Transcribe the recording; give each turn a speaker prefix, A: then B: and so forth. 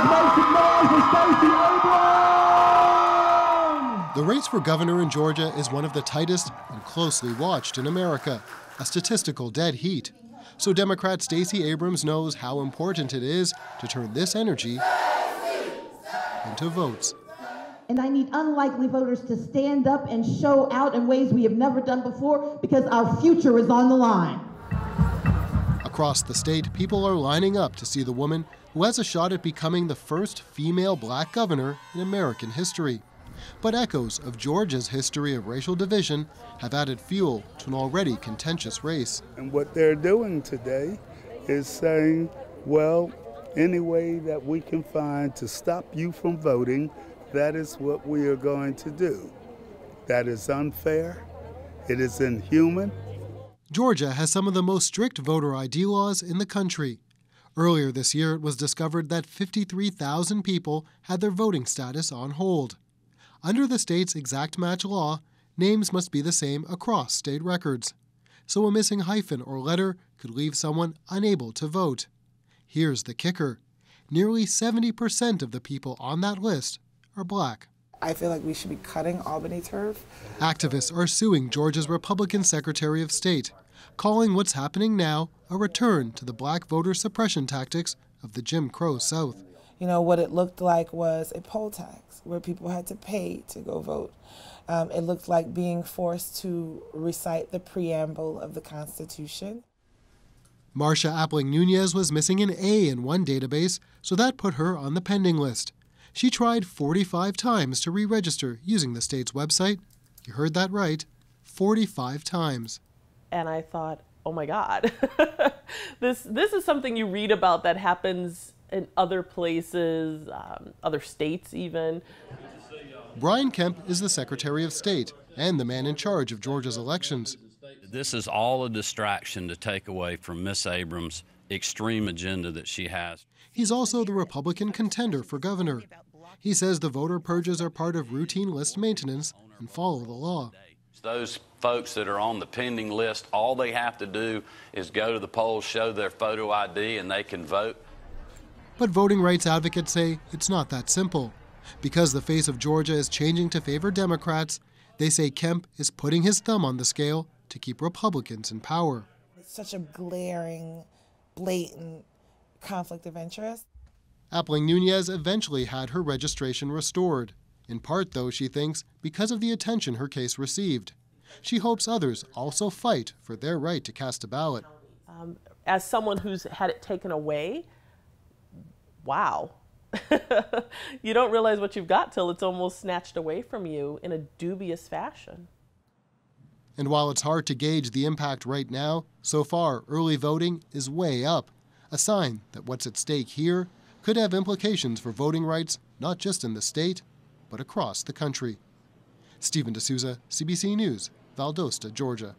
A: make some noise for Stacey Abrams!
B: The race for governor in Georgia is one of the tightest and closely watched in America, a statistical dead heat. So Democrat Stacey Abrams knows how important it is to turn this energy into votes.
C: And I need unlikely voters to stand up and show out in ways we have never done before, because our future is on the line.
B: Across the state, people are lining up to see the woman who has a shot at becoming the first female black governor in American history. But echoes of Georgia's history of racial division have added fuel to an already contentious race.
D: And what they're doing today is saying, well, any way that we can find to stop you from voting, that is what we are going to do. That is unfair. It is inhuman.
B: Georgia has some of the most strict voter ID laws in the country. Earlier this year, it was discovered that 53,000 people had their voting status on hold. Under the state's exact match law, names must be the same across state records. So a missing hyphen or letter could leave someone unable to vote. Here's the kicker. Nearly 70% of the people on that list are black.
E: I feel like we should be cutting Albany turf.
B: Activists are suing Georgia's Republican Secretary of State, calling what's happening now a return to the black voter suppression tactics of the Jim Crow South.
E: You know, what it looked like was a poll tax where people had to pay to go vote. It looked like being forced to recite the preamble of the Constitution.
B: Marcia Appling-Nunez was missing an A in one database, so that put her on the pending list. She tried 45 times to re-register using the state's website. You heard that right, 45 times.
F: And I thought, oh my God, this is something you read about that happens in other places, other states even.
B: Brian Kemp is the Secretary of State and the man in charge of Georgia's elections.
G: This is all a distraction to take away from Miss Abrams' extreme agenda that she has.
B: He's also the Republican contender for governor. He says the voter purges are part of routine list maintenance and follow the law.
G: Those folks that are on the pending list, all they have to do is go to the polls, show their photo ID, and they can vote.
B: But voting rights advocates say it's not that simple. Because the face of Georgia is changing to favor Democrats, they say Kemp is putting his thumb on the scale to keep Republicans in power.
E: It's such a glaring, blatant conflict of interest.
B: Appling-Nunez eventually had her registration restored. In part, though, she thinks, because of the attention her case received. She hopes others also fight for their right to cast a ballot.
F: As someone who's had it taken away, wow. You don't realize what you've got till it's almost snatched away from you in a dubious fashion.
B: And while it's hard to gauge the impact right now, so far early voting is way up, a sign that what's at stake here could have implications for voting rights not just in the state, but across the country. Stephen D'Souza, CBC News, Valdosta, Georgia.